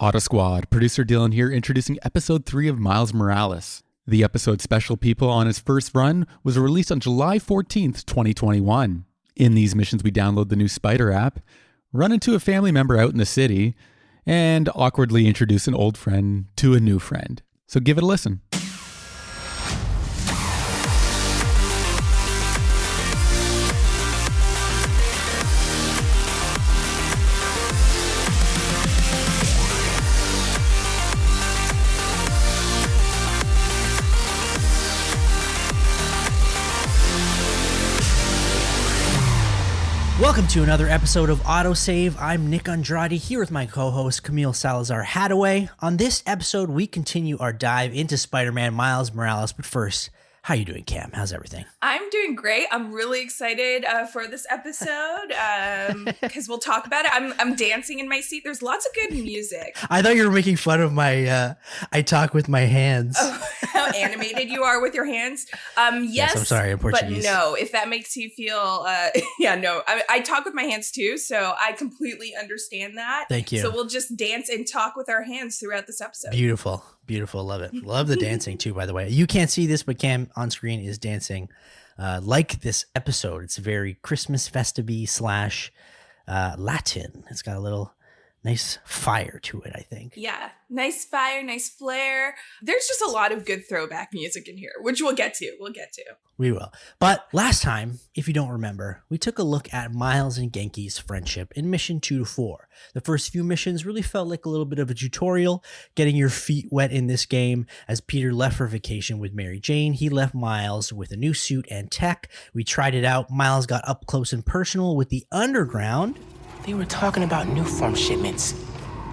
Auto Squad, producer Dylan here, introducing episode 3 of Miles Morales. The episode's special people on his first run was released on July 14th, 2021. In these missions, we download the new Spider app, run into a family member out in the city, and awkwardly introduce an old friend to a new friend. So give it a listen. Welcome to another episode of AutoSave. I'm Nick Andrade here with my co-host Camille Salazar-Hadaway. On this episode, we continue our dive into Spider-Man Miles Morales. But first, how you doing, Cam? How's everything? I'm doing great. I'm really excited for this episode because we'll talk about it. I'm dancing in my seat. There's lots of good music. I thought you were making fun of my I talk with my hands. Oh, how animated you are with your hands. Yes, I'm sorry, in Portuguese. But no, if that makes you feel, I talk with my hands too, so I completely understand that. Thank you. So we'll just dance and talk with our hands throughout this episode. Beautiful. Beautiful. Love it. Love the dancing too, by the way. You can't see this, but Cam on screen is dancing like this episode. It's very Christmas festive slash Latin. It's got a little nice fire to it, I think. Yeah. Nice fire, nice flare. There's just a lot of good throwback music in here, which we'll get to. We will. But last time, if you don't remember, we took a look at Miles and Genki's friendship in Mission 2 to 4. The first few missions really felt like a little bit of a tutorial, getting your feet wet in this game. As Peter left for vacation with Mary Jane, he left Miles with a new suit and tech. We tried it out. Miles got up close and personal with the underground. They were talking about new form shipments.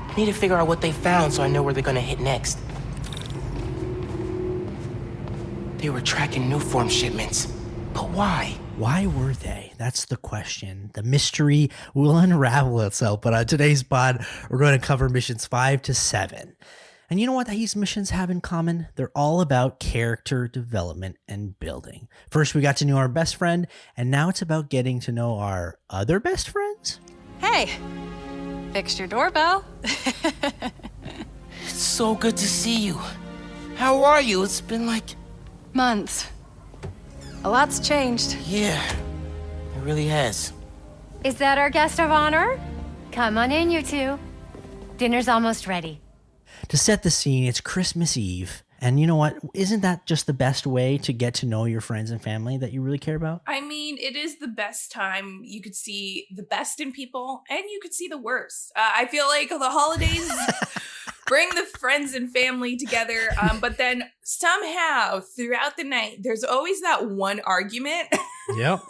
I need to figure out what they found so I know where they're gonna hit next. They were tracking new form shipments. But why? Why were they? That's the question. The mystery will unravel itself. But on today's pod, we're going to cover missions 5 to 7. And you know what these missions have in common? They're all about character development and building. First, we got to know our best friend, and now it's about getting to know our other best friends. Hey, fixed your doorbell. It's so good to see you. How are you? It's been like... months. A lot's changed. Yeah, it really has. Is that our guest of honor? Come on in, you two. Dinner's almost ready. To set the scene, it's Christmas Eve. And you know what? Isn't that just the best way to get to know your friends and family that you really care about? I mean, it is the best time. You could see the best in people and you could see the worst. I feel like the holidays bring the friends and family together. But then somehow throughout the night, there's always that one argument. Yep.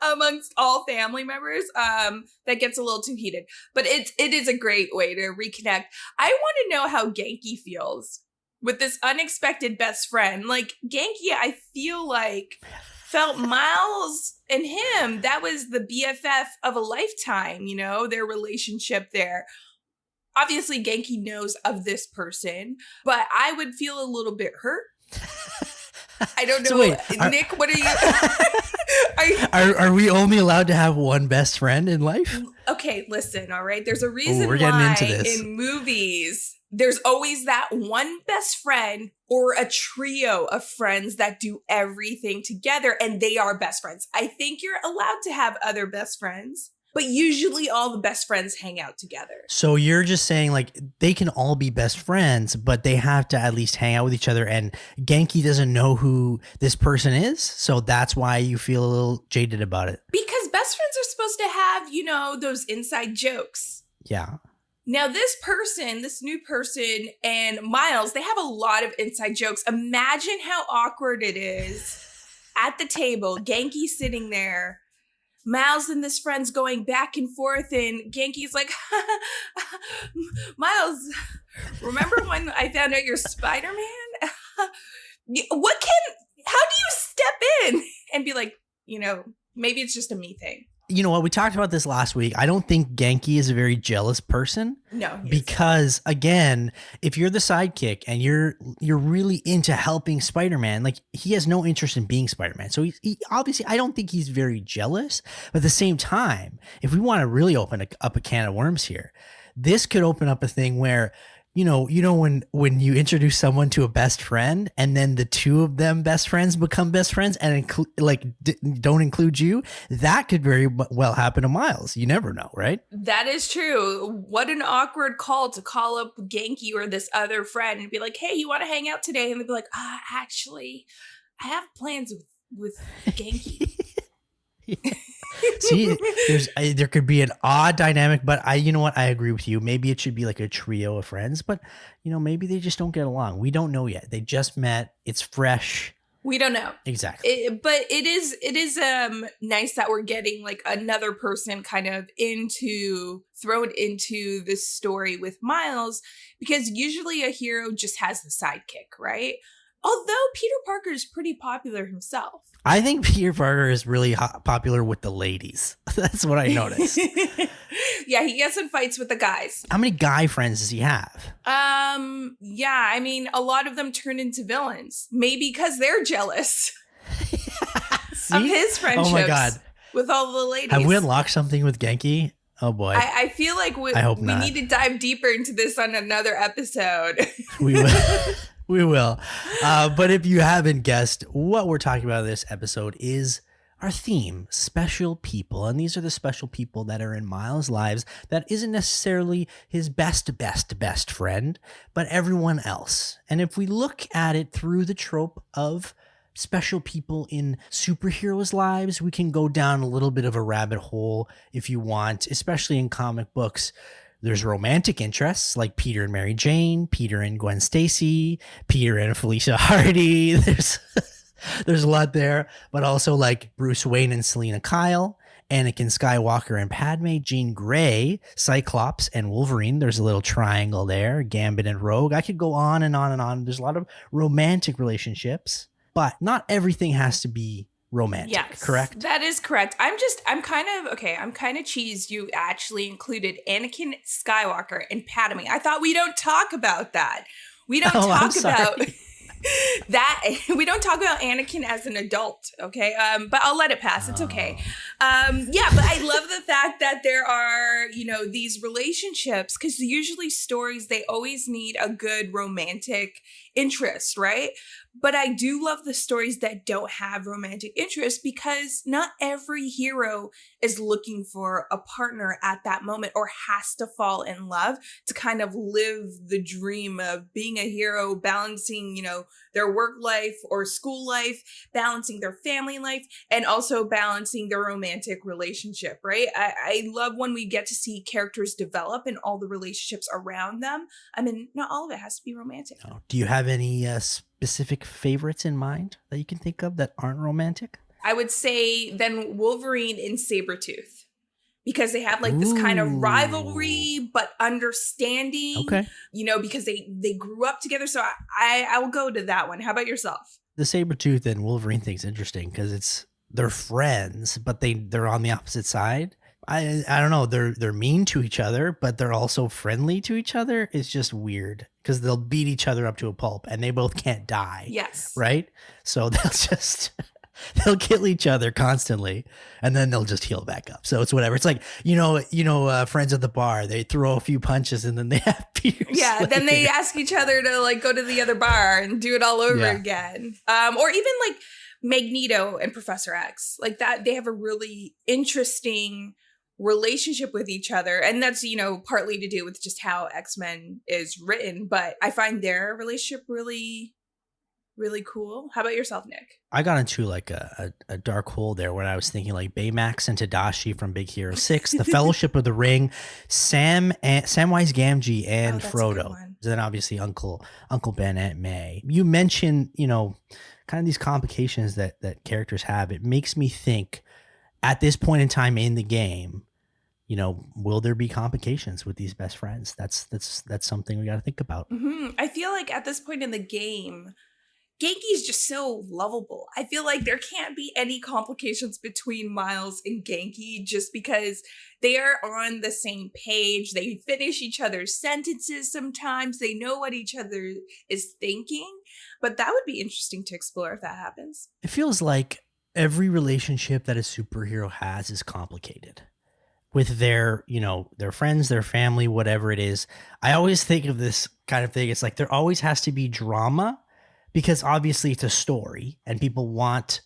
Amongst all family members that gets a little too heated. But it is a great way to reconnect. I want to know how Genki feels with this unexpected best friend. Like, Genki, I feel like, felt Miles and him. That was the BFF of a lifetime, you know, their relationship there. Obviously, Genki knows of this person, but I would feel a little bit hurt. I don't know. So wait, Nick, what are you... Are we only allowed to have one best friend in life? Okay, listen, all right? There's a reason we're getting why into this. In movies, there's always that one best friend or a trio of friends that do everything together, and they are best friends. I think you're allowed to have other best friends, but usually all the best friends hang out together. So you're just saying like they can all be best friends, but they have to at least hang out with each other, and Genki doesn't know who this person is, so that's why you feel a little jaded about it. Because best friends are supposed to have, you know, those inside jokes. Yeah. Now, this new person, and Miles, they have a lot of inside jokes. Imagine how awkward it is at the table, Genki sitting there, Miles and this friend's going back and forth, and Genki's like, Miles, remember when I found out you're Spider-Man? How do you step in and be like, you know, maybe it's just a me thing. You know what? We talked about this last week. I don't think Genki is a very jealous person. No. Because again, if you're the sidekick and you're really into helping Spider-Man, like he has no interest in being Spider-Man. So he obviously, I don't think he's very jealous. But at the same time, if we want to really open up a can of worms here, this could open up a thing where, when you introduce someone to a best friend and then the two of them best friends become best friends and don't include you, that could very well happen to Miles. You never know, right? That is true. What an awkward call to call up Genki or this other friend and be like, hey, you want to hang out today? And they'd be like, actually, I have plans with Genki. See, there could be an odd dynamic, but you know what? I agree with you. Maybe it should be like a trio of friends, but maybe they just don't get along. We don't know yet. They just met. It's fresh. We don't know. Exactly. But it is nice that we're getting like another person kind of thrown into this story with Miles, because usually a hero just has the sidekick, right? Although Peter Parker is pretty popular himself. I think Peter Parker is really popular with the ladies. That's what I noticed. Yeah, he gets in fights with the guys. How many guy friends does he have? Yeah, I mean, a lot of them turn into villains. Maybe because they're jealous of his friendships. Oh my God. With all the ladies. Have we unlocked something with Genki? Oh boy. I feel like we need to dive deeper into this on another episode. We will. We will. But if you haven't guessed, what we're talking about in this episode is our theme, special people. And these are the special people that are in Miles' lives that isn't necessarily his best friend, but everyone else. And if we look at it through the trope of special people in superheroes' lives, we can go down a little bit of a rabbit hole if you want, especially in comic books. There's romantic interests like Peter and Mary Jane, Peter and Gwen Stacy, Peter and Felicia Hardy. There's a lot there, but also like Bruce Wayne and Selena Kyle, Anakin Skywalker and Padme, Jean Grey, Cyclops and Wolverine. There's a little triangle there, Gambit and Rogue. I could go on and on and on. There's a lot of romantic relationships, but not everything has to be romantic. Yes, correct? That is correct. I'm kind of cheesed you actually included Anakin Skywalker and Padme. I thought we don't talk about that. We don't talk about that. We don't talk about Anakin as an adult, okay? But I'll let it pass. It's okay. Yeah, but I love the fact that there are, these relationships, because usually stories, they always need a good romantic interest, right? But I do love the stories that don't have romantic interest, because not every hero is looking for a partner at that moment or has to fall in love to kind of live the dream of being a hero, balancing, their work life or school life, balancing their family life, and also balancing their romantic relationship, right? I love when we get to see characters develop and all the relationships around them. I mean, not all of it has to be romantic. Oh, do you have any specific favorites in mind that you can think of that aren't romantic? I would say then Wolverine and Sabretooth, because they have like this kind of rivalry but understanding. Okay. Because they grew up together. So I will go to that one. How about yourself? The Sabretooth and Wolverine thing's interesting because they're friends, but they're on the opposite side. I don't know. They're mean to each other, but they're also friendly to each other. It's just weird because they'll beat each other up to a pulp and they both can't die. Yes. Right? So they'll kill each other constantly and then they'll just heal back up. So it's whatever. It's like, friends at the bar, they throw a few punches and then they have beers. Yeah. Like, then they ask each other to like go to the other bar and do it all over again. Or even like Magneto and Professor X, like that. They have a really interesting relationship with each other, and that's partly to do with just how X-Men is written, but I find their relationship really, really cool. How about yourself, Nick? I got into like a dark hole there when I was thinking like Baymax and Tadashi from Big Hero 6, the Fellowship of the Ring, Samwise Gamgee and Frodo, then obviously Uncle Ben, Aunt May. You mentioned kind of these complications that characters have. It makes me think, at this point in time in the game, will there be complications with these best friends? That's something we got to think about. Mm-hmm. I feel like at this point in the game, Genki's just so lovable. I feel like there can't be any complications between Miles and Genki just because they are on the same page. They finish each other's sentences sometimes. They know what each other is thinking. But that would be interesting to explore if that happens. It feels like every relationship that a superhero has is complicated. with their, their friends, their family, whatever it is. I always think of this kind of thing. It's like there always has to be drama because obviously it's a story and people want,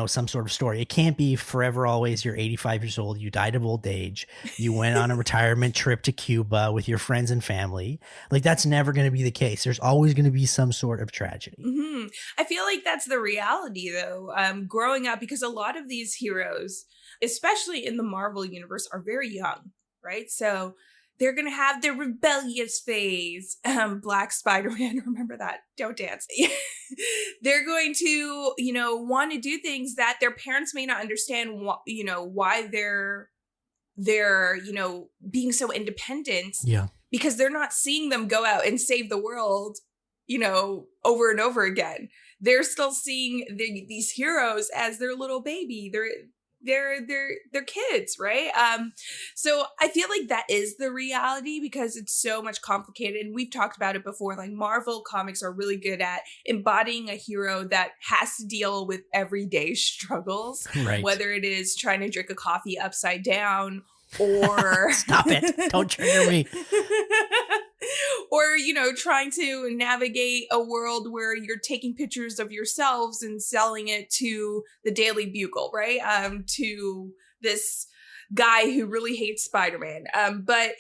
some sort of story. It can't be forever, always. You're 85 years old. You died of old age. You went on a retirement trip to Cuba with your friends and family. Like that's never going to be the case. There's always going to be some sort of tragedy. Mm-hmm. I feel like that's the reality though. Growing up, because a lot of these heroes, especially in the Marvel universe, are very young, right? So they're going to have their rebellious phase. Black Spider-Man, remember that. Don't dance. They're going to, want to do things that their parents may not understand, why they're being so independent. Yeah. Because they're not seeing them go out and save the world, over and over again. They're still seeing these heroes as their little baby. They're kids, right? So I feel like that is the reality because it's so much complicated. And we've talked about it before. Like Marvel comics are really good at embodying a hero that has to deal with everyday struggles, right? Whether it is trying to drink a coffee upside down or stop it, don't trigger me. Or, trying to navigate a world where you're taking pictures of yourselves and selling it to the Daily Bugle, right? To this guy who really hates Spider-Man. But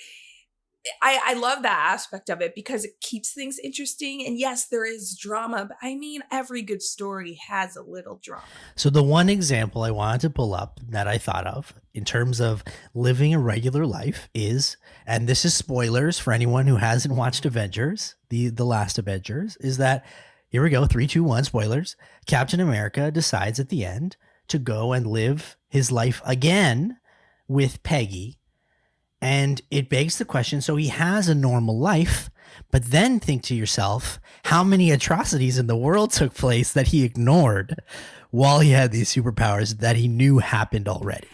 I love that aspect of it because it keeps things interesting. And yes, there is drama, but I mean, every good story has a little drama. So the one example I wanted to pull up that I thought of in terms of living a regular life is, and this is spoilers for anyone who hasn't watched Avengers, the last Avengers, is that, here we go, 3, 2, 1, spoilers. Captain America decides at the end to go and live his life again with Peggy. And it begs the question, so he has a normal life, but then think to yourself, how many atrocities in the world took place that he ignored while he had these superpowers that he knew happened already?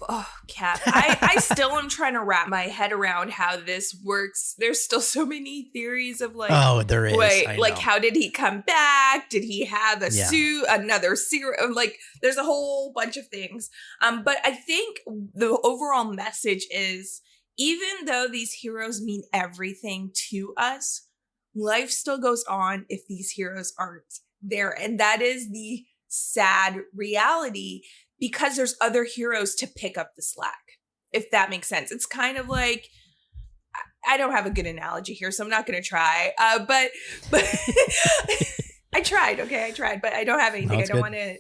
Oh, Cap, I still am trying to wrap my head around how this works. There's still so many theories of like, oh, there is. Wait, like how did he come back? Did he have a suit, another serum? Like there's a whole bunch of things. But I think the overall message is, even though these heroes mean everything to us, life still goes on if these heroes aren't there. And that is the sad reality, because there's other heroes to pick up the slack, if that makes sense. It's kind of like, I don't have a good analogy here, so I'm not going to try. But I tried, okay? I tried, but I don't have anything. I don't want to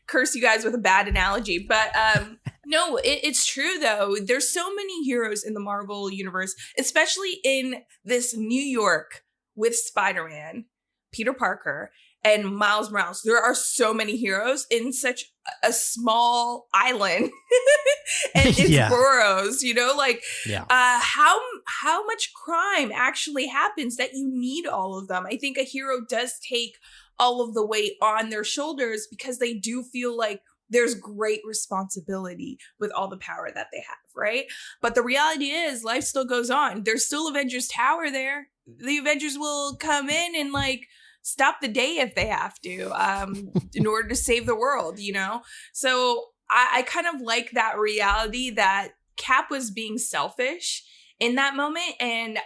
curse you guys with a bad analogy. But no, it's true, though. There's so many heroes in the Marvel universe, especially in this New York with Spider-Man, Peter Parker, and Miles Morales. There are so many heroes in such a small island and its boroughs, how much crime actually happens that you need all of them. I think a hero does take all of the weight on their shoulders because they do feel like there's great responsibility with all the power that they have, right? But the reality is life still goes on. There's still Avengers Tower there. The Avengers will come in and stop the day if they have to, in order to save the world, So I kind of like that reality that Cap was being selfish in that moment. And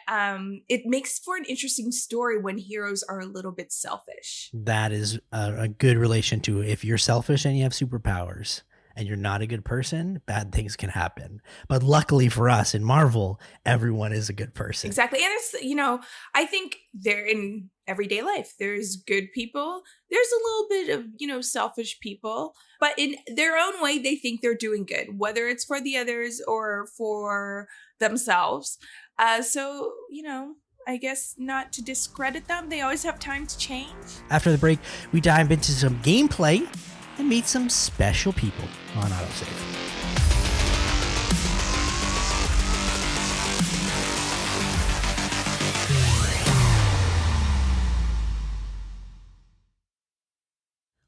it makes for an interesting story when heroes are a little bit selfish. That is a good relation to, if you're selfish and you have superpowers and you're not a good person, bad things can happen. But luckily for us in Marvel, everyone is a good person. Exactly. And it's, I think they're in everyday life. There's good people. There's a little bit of, selfish people. But in their own way, they think they're doing good, whether it's for the others or for themselves. So, I guess not to discredit them. They always have time to change. After the break, we dive into some gameplay and meet some special people on AutoSave.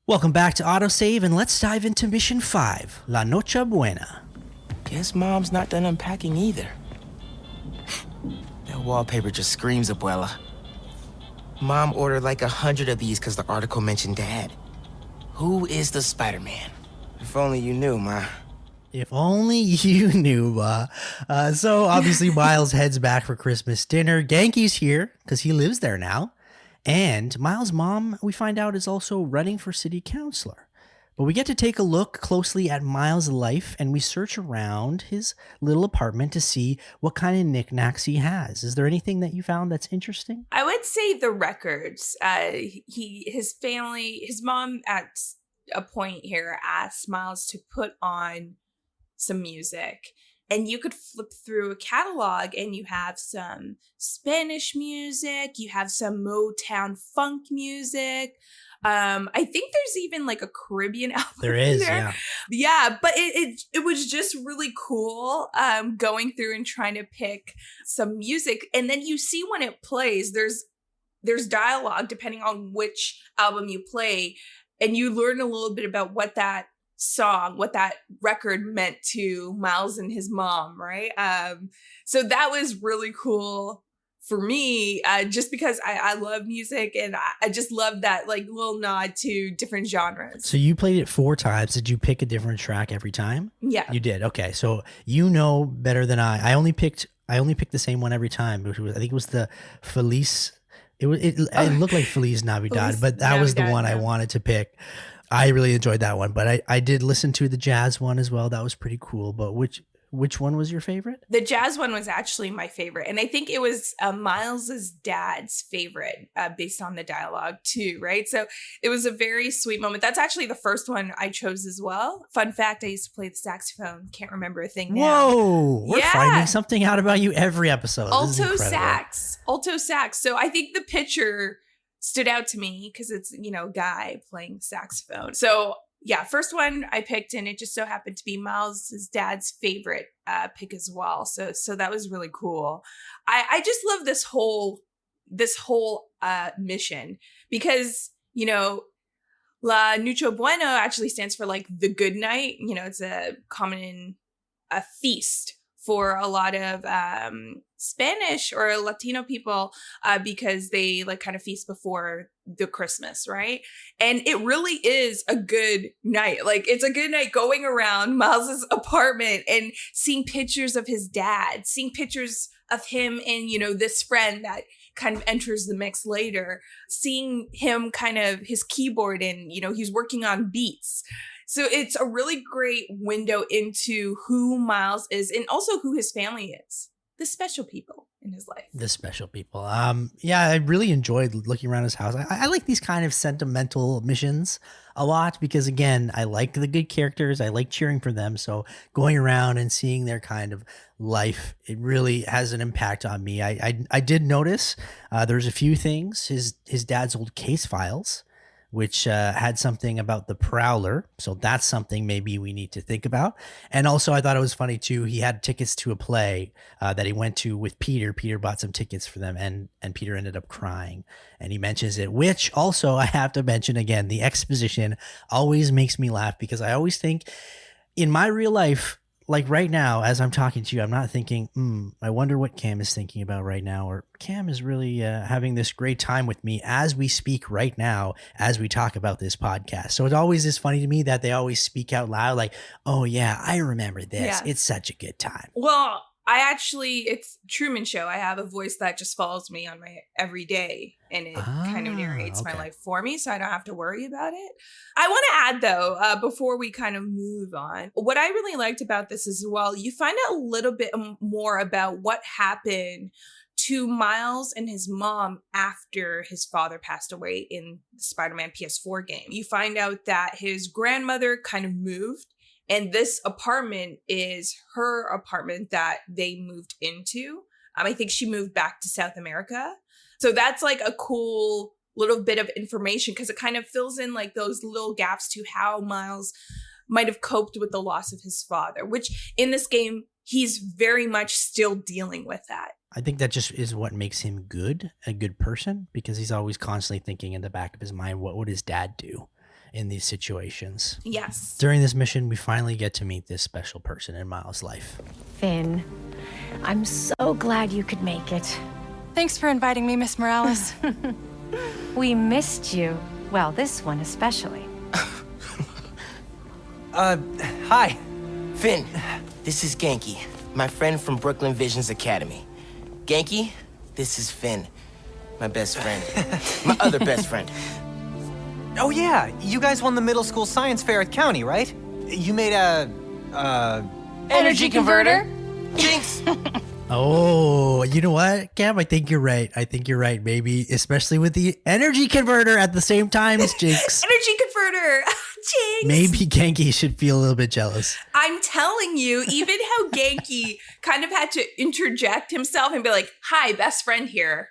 Welcome back to AutoSave, and let's dive into Mission 5, La Noche Buena. Guess Mom's not done unpacking either. That wallpaper just screams Abuela. Mom ordered 100 of these because the article mentioned Dad. Who is the Spider-Man? If only you knew, Ma. If only you knew. So obviously Miles heads back for Christmas dinner. Genki's here because he lives there now. And Miles' mom, we find out, is also running for city councilor. But we get to take a look closely at Miles' life, and we search around his little apartment to see what kind of knickknacks he has. Is there anything that you found that's interesting? I would say the records. His mom at a point here asked Miles to put on some music. And you could flip through a catalog and you have some Spanish music, you have some Motown funk music. I think there's even like a Caribbean album. There is, there. Yeah, but it was just really cool going through and trying to pick some music. And then you see when it plays, there's dialogue depending on which album you play. And you learn a little bit about what that record meant to Miles and his mom, right? So that was really cool for me, just because I love music and I just love that like little nod to different genres. So you played it 4 times. Did you pick a different track every time? Yeah. You did. Okay. So you know better than I. I only picked the same one every time. I think it was the Feliz. It looked like Feliz Navidad, but that was the one I wanted to pick. I really enjoyed that one, but I did listen to the jazz one as well. That was pretty cool. But which one was your favorite? The jazz one was actually my favorite. And I think it was Miles's dad's favorite based on the dialogue too, right? So it was a very sweet moment. That's actually the first one I chose as well. Fun fact, I used to play the saxophone. Can't remember a thing now. Whoa! We're finding something out about you every episode. Alto sax. So I think the picture stood out to me because it's, guy playing saxophone. So yeah, first one I picked, and it just so happened to be Miles' dad's favorite pick as well. So that was really cool. I just love this whole mission because, La Noche Buena actually stands for like the good night. It's a feast for a lot of Spanish or Latino people because they like kind of feast before the Christmas, right? And it really is a good night. Like it's a good night going around Miles's apartment and seeing pictures of his dad, seeing pictures of him and, this friend that kind of enters the mix later, seeing him kind of his keyboard and, he's working on beats. So it's a really great window into who Miles is and also who his family is. The special people in his life. The special people. Yeah, I really enjoyed looking around his house. I like these kind of sentimental missions a lot because, again, I like the good characters. I like cheering for them. So going around and seeing their kind of life, it really has an impact on me. I did notice there's a few things. His dad's old case files, which had something about the Prowler. So that's something maybe we need to think about. And also I thought it was funny too. He had tickets to a play that he went to with Peter. Peter bought some tickets for them and Peter ended up crying. And he mentions it, which also I have to mention again, the exposition always makes me laugh because I always think in my real life, like right now, as I'm talking to you, I'm not thinking, I wonder what Cam is thinking about right now, or Cam is really having this great time with me as we speak right now, as we talk about this podcast. So it always is funny to me that they always speak out loud like, oh yeah, I remember this. Yeah. It's such a good time. Well, it's Truman Show. I have a voice that just follows me on my every day and it kind of narrates my life for me. So I don't have to worry about it. I want to add though, before we kind of move on, what I really liked about this as well, you find out a little bit more about what happened to Miles and his mom after his father passed away in the Spider-Man PS4 game. You find out that his grandmother kind of moved. And this apartment is her apartment that they moved into. I think she moved back to South America. So that's like a cool little bit of information because it kind of fills in like those little gaps to how Miles might have coped with the loss of his father, which in this game, he's very much still dealing with that. I think that just is what makes him a good person, because he's always constantly thinking in the back of his mind, what would his dad do in these situations? Yes. During this mission, we finally get to meet this special person in Miles' life. Finn, I'm so glad you could make it. Thanks for inviting me, Miss Morales. We missed you. Well, this one especially. Hi. Finn, this is Genki, my friend from Brooklyn Visions Academy. Genki, this is Finn, my best friend. My other best friend. Oh yeah, you guys won the middle school science fair at County, right? You made a, Energy converter? Jinx! Oh, you know what, Cam? I think you're right. Maybe, especially with the energy converter at the same time as Jinx. Energy converter. Jinx. Maybe Genki should feel a little bit jealous. I'm telling you, even how Genki kind of had to interject himself and be like, hi, best friend here.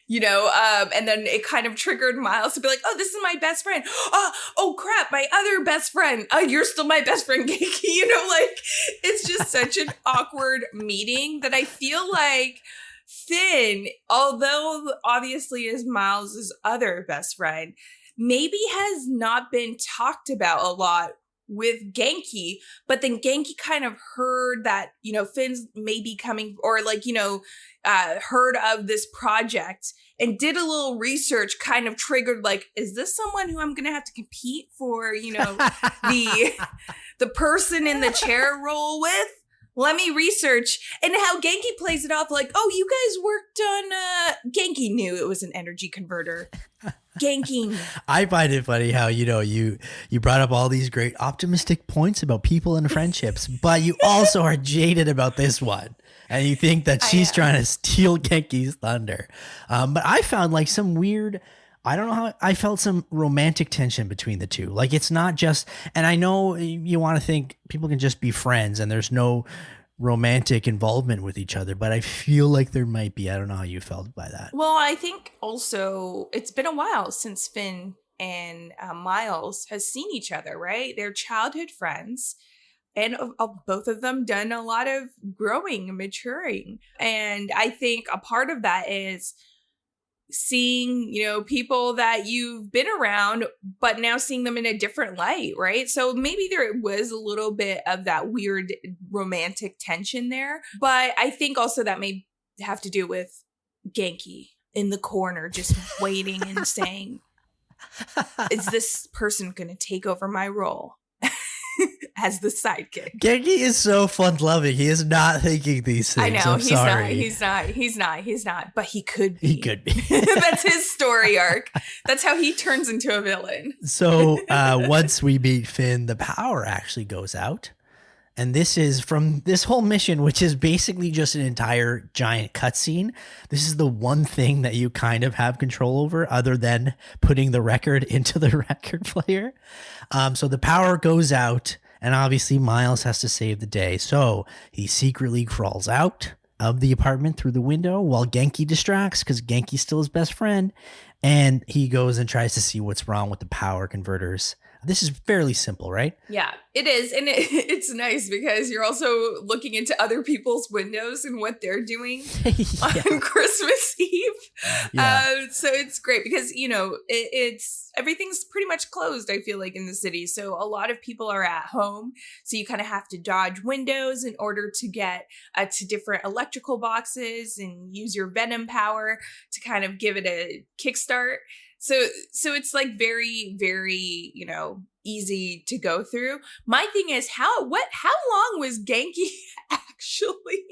You know, and then it kind of triggered Miles to be like, oh, this is my best friend. Oh crap, my other best friend. Oh, you're still my best friend, Genki. You know, like, it's just such an awkward meeting that I feel like Finn, although obviously is Miles's other best friend, maybe has not been talked about a lot with Genki, but then Genki kind of heard that, you know, Finn's maybe coming, or like, you know, heard of this project and did a little research, kind of triggered like, is this someone who I'm going to have to compete for, you know, the person in the chair role with? Let me research. And how Genki plays it off like, oh, you guys worked on, Genki knew it was an energy converter. Genki. I find it funny how, you know, you brought up all these great optimistic points about people and friendships, but you also are jaded about this one. And you think that she's trying to steal Genki's thunder. But I found like some weird, I don't know how, I felt some romantic tension between the two. Like it's not just, and I know you want to think people can just be friends and there's no romantic involvement with each other, but I feel like there might be. I don't know how you felt by that. Well, I think also it's been a while since Finn and Miles has seen each other, right? They're childhood friends. And both of them done a lot of growing and maturing. And I think a part of that is seeing, you know, people that you've been around, but now seeing them in a different light, right? So maybe there was a little bit of that weird romantic tension there. But I think also that may have to do with Genki in the corner, just waiting and saying, is this person going to take over my role? As the sidekick. Genki is so fun-loving. He is not thinking these things. I know, I'm sorry. He's not. But he could be. He could be. That's his story arc. That's how he turns into a villain. So once we meet Finn, the power actually goes out. And this is from this whole mission, which is basically just an entire giant cutscene. This is the one thing that you kind of have control over other than putting the record into the record player. So the power goes out and obviously Miles has to save the day. So he secretly crawls out of the apartment through the window while Genki distracts because Genki's still his best friend. And he goes and tries to see what's wrong with the power converters. This is fairly simple, right? Yeah, it is. And it's nice because you're also looking into other people's windows and what they're doing on Christmas Eve. Yeah. So it's great because, you know, it's everything's pretty much closed, I feel like, in the city. So a lot of people are at home. So you kind of have to dodge windows in order to get to different electrical boxes and use your venom power to kind of give it a kickstart. So it's like very, very, you know, easy to go through. My thing is how long was Genki actually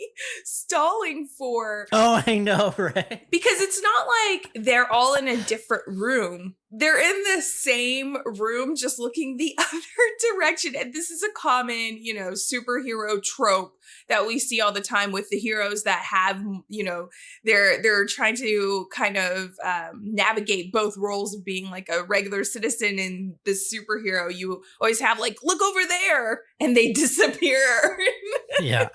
stalling for? Oh, I know, right? Because it's not like they're all in a different room. They're in the same room, just looking the other direction. And this is a common, you know, superhero trope that we see all the time with the heroes that have, you know, they're trying to kind of navigate both roles of being like a regular citizen and the superhero. You always have like, look over there, and they disappear. Yeah.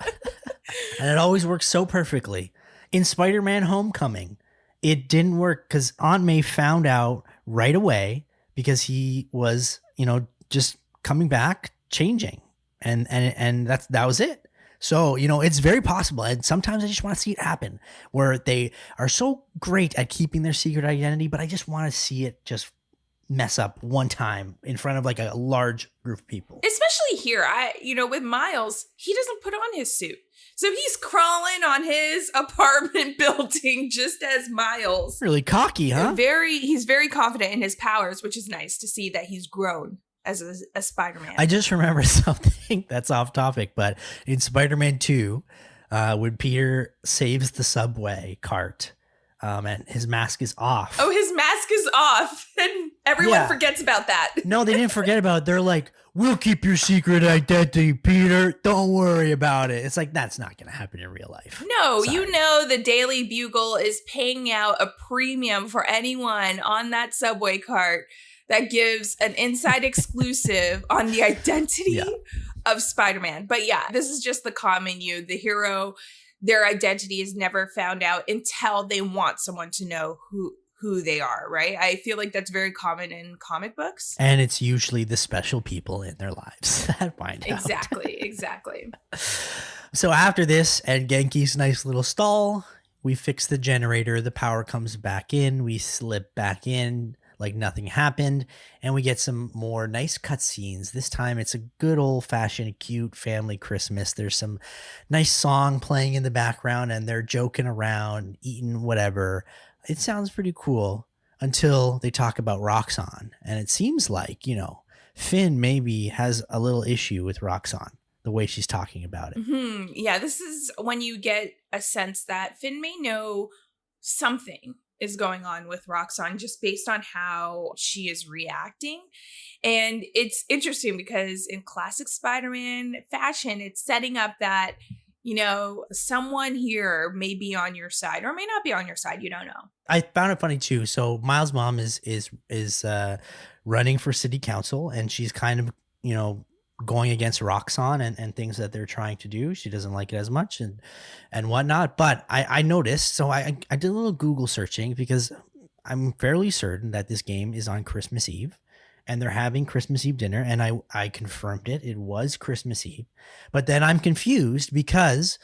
And it always works so perfectly. In Spider-Man Homecoming, it didn't work because Aunt May found out right away because he was, you know, just coming back, changing. And that was it. So, you know, it's very possible. And sometimes I just want to see it happen where they are so great at keeping their secret identity, but I just want to see it just mess up one time in front of like a large group of people. Especially here, with Miles, he doesn't put on his suit. So he's crawling on his apartment building just as Miles. Really cocky, huh? He's very confident in his powers, which is nice to see that he's grown as a Spider-Man. I just remember something that's off topic, but in Spider-Man 2, when Peter saves the subway cart, and his mask is off. Oh, his mask is off, and everyone forgets about that. No, they didn't forget about it. They're like, we'll keep your secret identity, Peter. Don't worry about it. It's like, that's not going to happen in real life. No, Sorry. you know the Daily Bugle is paying out a premium for anyone on that subway cart that gives an inside exclusive on the identity of Spider-Man. But yeah, this is just the common you. The hero, their identity is never found out until they want someone to know who they are, right? I feel like that's very common in comic books. And it's usually the special people in their lives that find out. Exactly. So after this and Genki's nice little stall, we fix the generator. The power comes back in. We slip back in like nothing happened. And we get some more nice cutscenes. This time it's a good old-fashioned cute family Christmas. There's some nice song playing in the background and they're joking around, eating whatever. It sounds pretty cool until they talk about Roxanne. And it seems like, Finn maybe has a little issue with Roxanne, the way she's talking about it. Mm-hmm. Yeah, this is when you get a sense that Finn may know something is going on with Roxanne just based on how she is reacting. And it's interesting because in classic Spider-Man fashion, it's setting up that, someone here may be on your side or may not be on your side. You don't know. I found it funny too. So Miles' mom is running for city council, and she's kind of, going against Roxanne and things that they're trying to do. She doesn't like it as much and whatnot. But I noticed, so I did a little Google searching because I'm fairly certain that this game is on Christmas Eve. And they're having Christmas Eve dinner, and I confirmed it. It was Christmas Eve. But then I'm confused because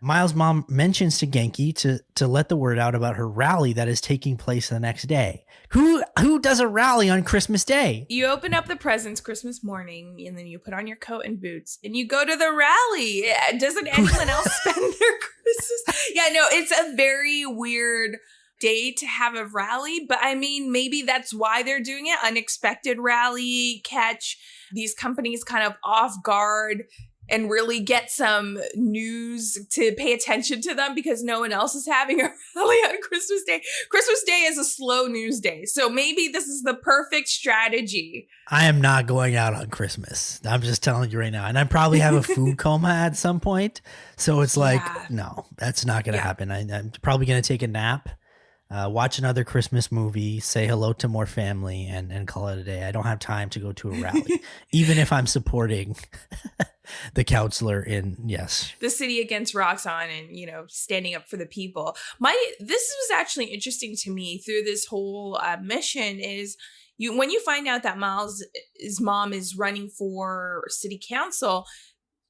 Miles' mom mentions to Genki to let the word out about her rally that is taking place the next day. Who does a rally on Christmas Day? You open up the presents Christmas morning, and then you put on your coat and boots, and you go to the rally. Doesn't anyone else spend their Christmas? Yeah, no, it's a very weird day to have a rally, but I mean, maybe that's why they're doing it. Unexpected rally, catch these companies kind of off guard and really get some news to pay attention to them because no one else is having a rally on Christmas Day. Christmas Day is a slow news day, so maybe this is the perfect strategy. I am not going out on Christmas. I'm just telling you right now. And I probably have a food coma at some point. So it's like, no, that's not going to happen. I'm probably going to take a nap. Watch another Christmas movie, say hello to more family, and call it a day. I don't have time to go to a rally, even if I'm supporting the counselor in, the city against Roxanne and, standing up for the people. This was actually interesting to me through this whole mission is when you find out that Miles' mom is running for city council,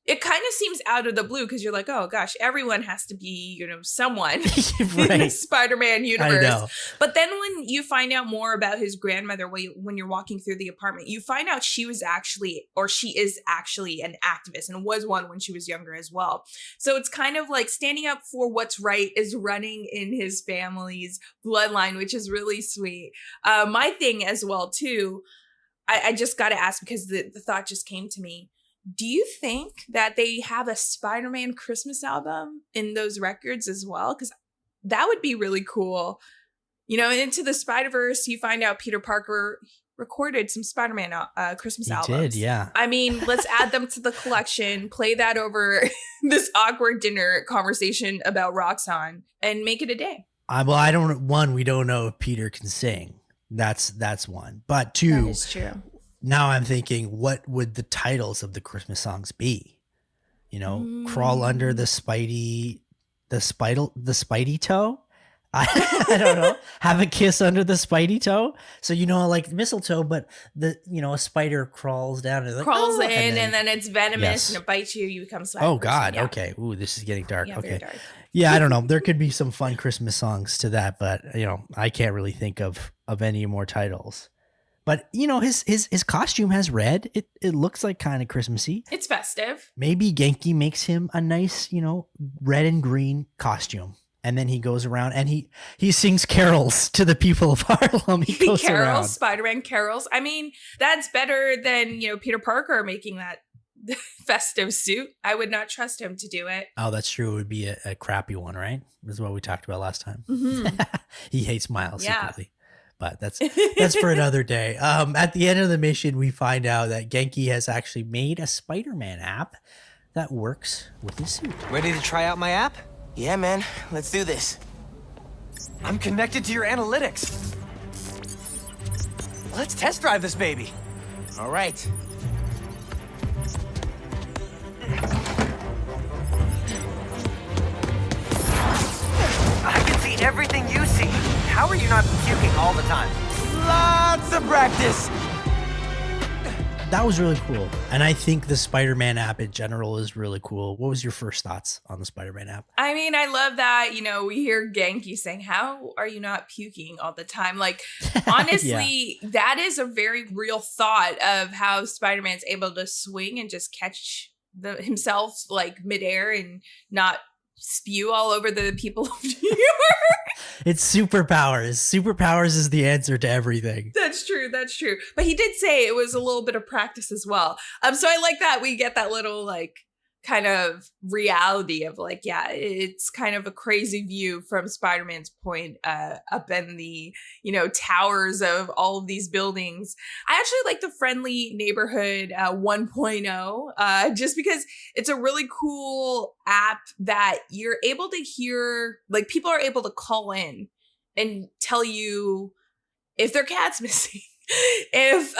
it kind of seems out of the blue because you're like, oh gosh, everyone has to be, someone in the Spider-Man universe. I know. But then when you find out more about his grandmother, when you're walking through the apartment, you find out she is actually an activist and was one when she was younger as well. So it's kind of like standing up for what's right is running in his family's bloodline, which is really sweet. My thing as well too, I just got to ask because the thought just came to me. Do you think that they have a Spider-Man Christmas album in those records as well? Because that would be really cool. Into the Spider-Verse, you find out Peter Parker recorded some Spider-Man Christmas albums. He did, yeah. I mean, let's add them to the collection, play that over this awkward dinner conversation about Roxanne, and make it a day. We don't know if Peter can sing. That's one. But two, that is true. Now I'm thinking, what would the titles of the Christmas songs be? Crawl under the Spidey toe. I don't know. Have a kiss under the Spidey toe. So like mistletoe, but a spider crawls down and crawls in, and then it's venomous and it bites you. You become Spider. Oh God. Yeah. Okay. Ooh, this is getting dark. Yeah, okay. very dark. Yeah, I don't know. There could be some fun Christmas songs to that, but I can't really think of any more titles. But, his costume has red. It looks like kind of Christmassy. It's festive. Maybe Genki makes him a nice, red and green costume And then he goes around and he sings carols to the people of Harlem. He goes carols, around. Spider-Man carols. I mean, that's better than, Peter Parker making that festive suit. I would not trust him to do it. Oh, that's true. It would be a crappy one, right? This is what we talked about last time. Mm-hmm. He hates Miles Yeah. secretly. But that's for another day. At the end of the mission, we find out that Genki has actually made a Spider-Man app that works with his suit. Ready to try out my app? Yeah, man. Let's do this. I'm connected to your analytics. Let's test drive this baby. All right. I can see everything you see. How are you not puking all the time? Lots of practice. That was really cool. And I think the Spider-Man app in general is really cool. What was your first thoughts on the Spider-Man app? I mean, I love that, we hear Genki saying, how are you not puking all the time? Like, honestly, that is a very real thought of how Spider-Man's able to swing and just catch himself like midair and not spew all over the people of New York. It's superpowers. Superpowers is the answer to everything. That's true. But he did say it was a little bit of practice as well. So I like that we get that little like kind of reality of like, yeah, it's kind of a crazy view from Spider-Man's point up in the, towers of all of these buildings. I actually like the Friendly Neighborhood 1.0 just because it's a really cool app that you're able to hear, like people are able to call in and tell you if their cat's missing. If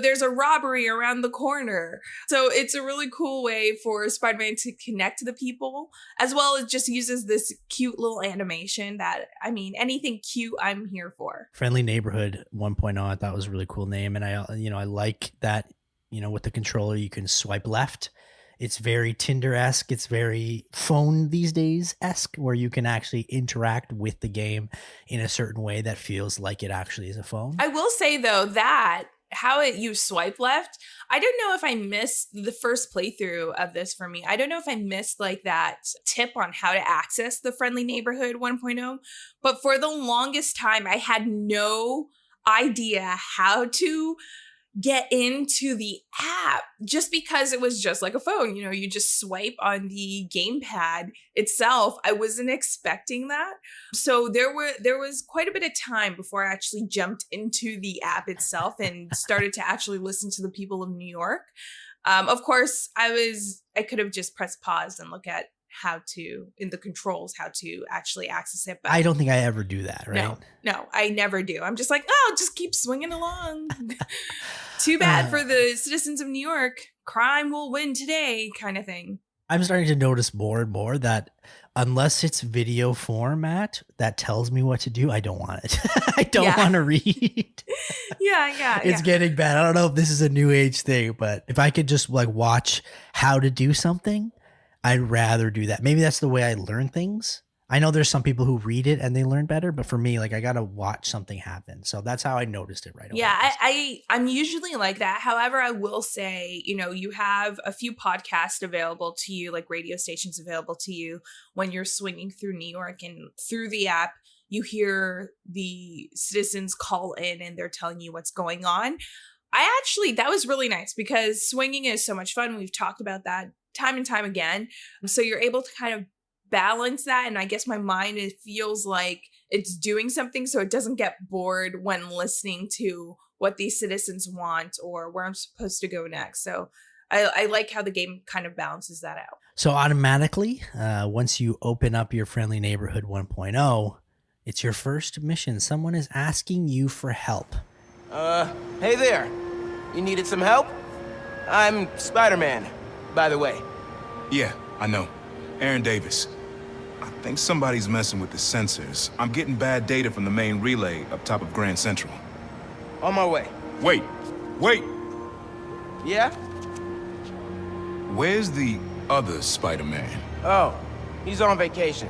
there's a robbery around the corner. So it's a really cool way for Spider-Man to connect to the people, as well as just uses this cute little animation that, I mean, anything cute I'm here for. Friendly Neighborhood 1.0, I thought was a really cool name. And I like that, with the controller you can swipe left. It's very Tinder-esque. It's very phone these days-esque, where you can actually interact with the game in a certain way that feels like it actually is a phone. I will say, though, that how you swipe left, I don't know if I missed the first playthrough of this for me. I don't know if I missed like that tip on how to access the Friendly Neighborhood 1.0, but for the longest time, I had no idea how to get into the app just because it was just like a phone. You just swipe on the gamepad itself. I wasn't expecting that. So there was quite a bit of time before I actually jumped into the app itself and started to actually listen to the people of New York. Of course, I could have just pressed pause and look at how to, in the controls, how to actually access it. But I don't think I ever do that, right? No, I never do. I'm just like, just keep swinging along. Too bad for the citizens of New York. Crime will win today, kind of thing. I'm starting to notice more and more that unless it's video format that tells me what to do, I don't want it. I don't want to read. Yeah. It's getting bad. I don't know if this is a new age thing, but if I could just like watch how to do something, I'd rather do that. Maybe that's the way I learn things. I know there's some people who read it and they learn better, but for me, like I got to watch something happen. So that's how I noticed it right away. Yeah, I'm usually like that. However, I will say, you have a few podcasts available to you, like radio stations available to you when you're swinging through New York, and through the app, you hear the citizens call in and they're telling you what's going on. That was really nice because swinging is so much fun. We've talked about that time and time again. So you're able to kind of balance that, and I guess my mind, it feels like it's doing something so it doesn't get bored when listening to what these citizens want or where I'm supposed to go next. So I like how the game kind of balances that out. So automatically, once you open up your Friendly Neighborhood 1.0, it's your first mission. Someone is asking you for help. Hey there. You needed some help? I'm Spider-Man, by the way. Yeah, I know. Aaron Davis. I think somebody's messing with the sensors. I'm getting bad data from the main relay up top of Grand Central. On my way. Wait! Yeah? Where's the other Spider-Man? Oh, he's on vacation.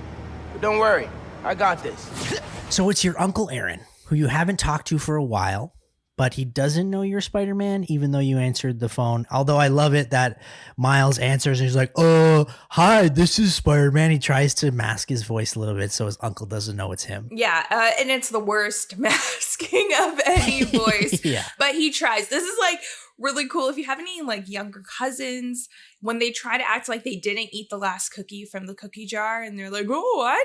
But don't worry, I got this. So it's your Uncle Aaron, who you haven't talked to for a while, but he doesn't know you're Spider-Man, even though you answered the phone. Although I love it that Miles answers and he's like, hi, this is Spider-Man. He tries to mask his voice a little bit so his uncle doesn't know it's him. Yeah, and it's the worst masking of any voice. Yeah. But he tries. This is like really cool. If you have any like younger cousins, when they try to act like they didn't eat the last cookie from the cookie jar and they're like, where'd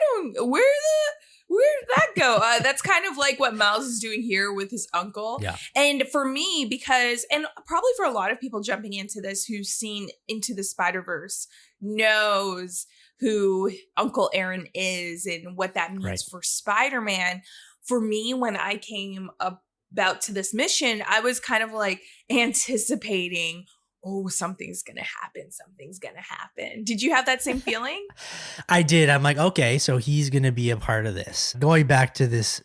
that go? That's kind of like what Miles is doing here with his uncle. Yeah. And for me, because, and probably for a lot of people jumping into this who's seen Into the Spider-Verse, knows who Uncle Aaron is and what that means for Spider-Man. For me, when I came about to this mission, I was kind of like anticipating, oh, something's going to happen. Something's going to happen. Did you have that same feeling? I did. I'm like, okay, so he's going to be a part of this. Going back to this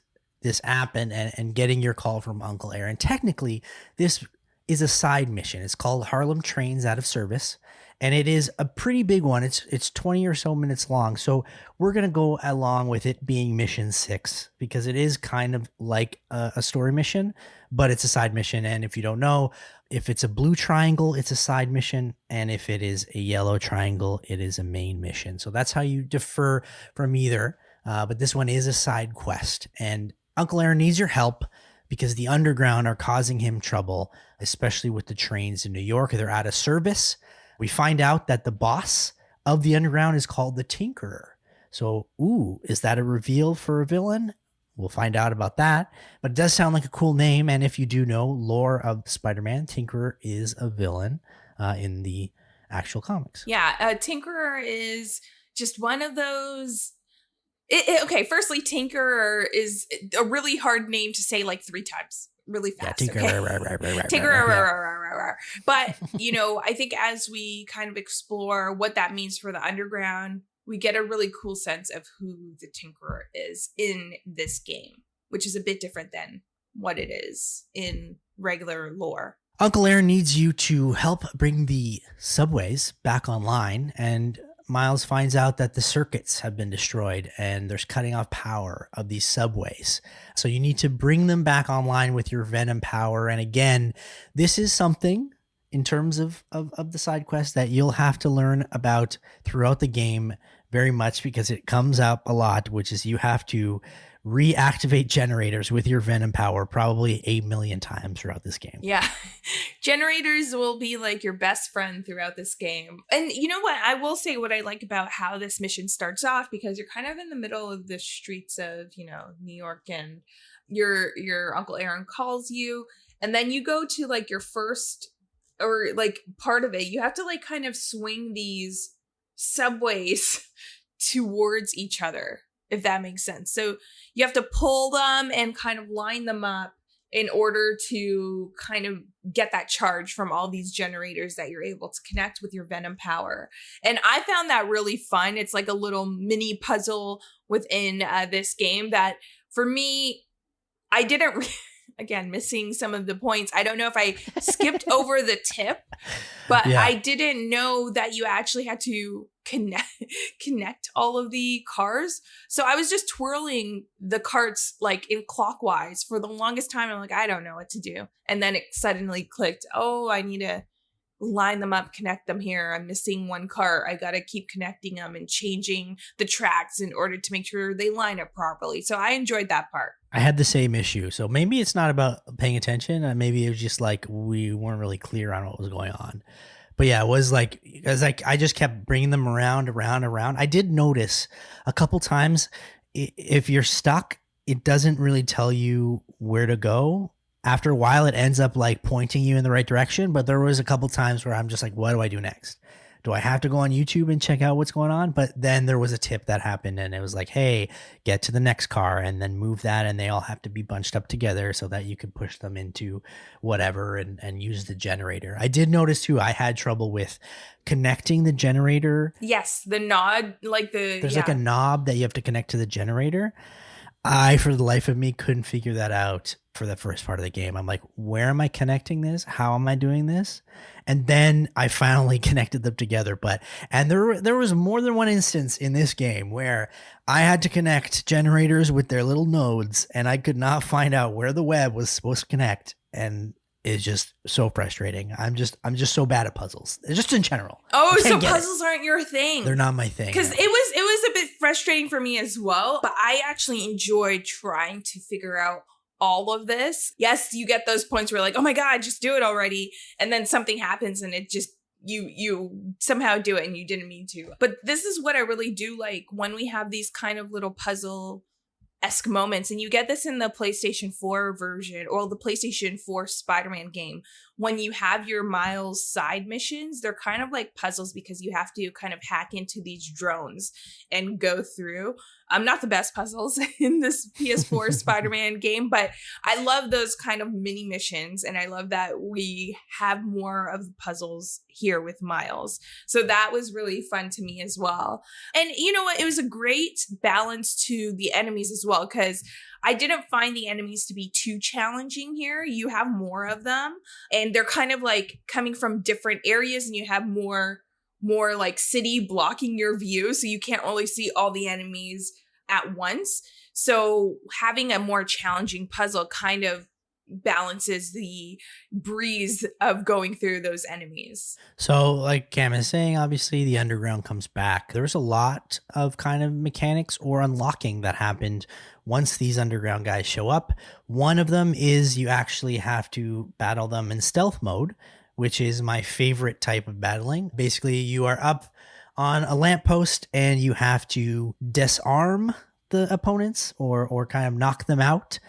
app and getting your call from Uncle Aaron. Technically, this is a side mission. It's called Harlem Trains Out of Service. And it is a pretty big one. It's 20 or so minutes long. So we're going to go along with it being mission 6 because it is kind of like a story mission, but it's a side mission. And if you don't know, if it's a blue triangle, it's a side mission. And if it is a yellow triangle, it is a main mission. So that's how you differ from either. But this one is a side quest. And Uncle Aaron needs your help because the underground are causing him trouble, especially with the trains in New York. They're out of service. We find out that the boss of the underground is called the Tinkerer. So, is that a reveal for a villain? We'll find out about that. But it does sound like a cool name. And if you do know lore of Spider-Man, Tinkerer is a villain in the actual comics. Yeah, Tinkerer is just one of those. Okay, firstly, Tinkerer is a really hard name to say like 3 times. Really fast. Yeah, Tinkerer. But, you know, I think as we kind of explore what that means for the underground, we get a really cool sense of who the Tinkerer is in this game, which is a bit different than what it is in regular lore. Uncle Aaron needs you to help bring the subways back online, and Miles finds out that the circuits have been destroyed and there's cutting off power of these subways. So you need to bring them back online with your Venom power. And again, this is something in terms of the side quest that you'll have to learn about throughout the game very much because it comes up a lot, which is you have to reactivate generators with your Venom power probably 8 million times throughout this game. Yeah. Generators will be like your best friend throughout this game. And you know what? I will say what I like about how this mission starts off, because you're kind of in the middle of the streets of, you know, New York, and your Uncle Aaron calls you, and then you go to like your first, or like part of it, you have to like kind of swing these subways towards each other, if that makes sense. So you have to pull them and kind of line them up in order to kind of get that charge from all these generators that you're able to connect with your Venom power. And I found that really fun. It's like a little mini puzzle within this game that for me, I didn't again, missing some of the points. I don't know if I skipped over the tip, but yeah. I didn't know that you actually had to connect all of the cars. So I was just twirling the carts like in clockwise for the longest time. I'm like, I don't know what to do. And then it suddenly clicked. Oh, I need to line them up, connect them here. I'm missing one cart. I got to keep connecting them and changing the tracks in order to make sure they line up properly. So I enjoyed that part. I had the same issue. So maybe it's not about paying attention. Maybe it was just like we weren't really clear on what was going on. But yeah, it was like I just kept bringing them around. I did notice a couple times if you're stuck, it doesn't really tell you where to go. After a while, it ends up like pointing you in the right direction. But there was a couple times where I'm just like, what do I do next? Do I have to go on YouTube and check out what's going on? But then there was a tip that happened and it was like, hey, get to the next car and then move that. And they all have to be bunched up together so that you can push them into whatever and use the generator. I did notice too, I had trouble with connecting the generator. Yes, the nod, like there's like a knob that you have to connect to the generator. I, for the life of me, couldn't figure that out for the first part of the game. I'm like, where am I connecting this? How am I doing this? And then I finally connected them together. And there was more than one instance in this game where I had to connect generators with their little nodes, and I could not find out where the web was supposed to connect. And it's just so frustrating. I'm just so bad at puzzles, just in general. Oh, so puzzles aren't your thing. They're not my thing. Because it was a bit frustrating for me as well, but I actually enjoyed trying to figure out all of this. Yes, you get those points where you're like, oh my God, just do it already. And then something happens and it just, you somehow do it and you didn't mean to. But this is what I really do like when we have these kind of little puzzle-esque moments. And you get this in the PlayStation 4 version or the PlayStation 4 Spider-Man game. When you have your Miles side missions, they're kind of like puzzles because you have to kind of hack into these drones and go through. Not the best puzzles in this PS4 Spider-Man game, but I love those kind of mini missions. And I love that we have more of the puzzles here with Miles. So that was really fun to me as well. And you know what? It was a great balance to the enemies as well, because I didn't find the enemies to be too challenging here. You have more of them and they're kind of like coming from different areas and you have more like city blocking your view. So you can't really see all the enemies at once. So having a more challenging puzzle kind of balances the breeze of going through those enemies. So like Cam is saying, obviously the underground comes back. There's a lot of kind of mechanics or unlocking that happened once these underground guys show up. One of them is you actually have to battle them in stealth mode, which is my favorite type of battling. Basically, you are up on a lamppost and you have to disarm the opponents or kind of knock them out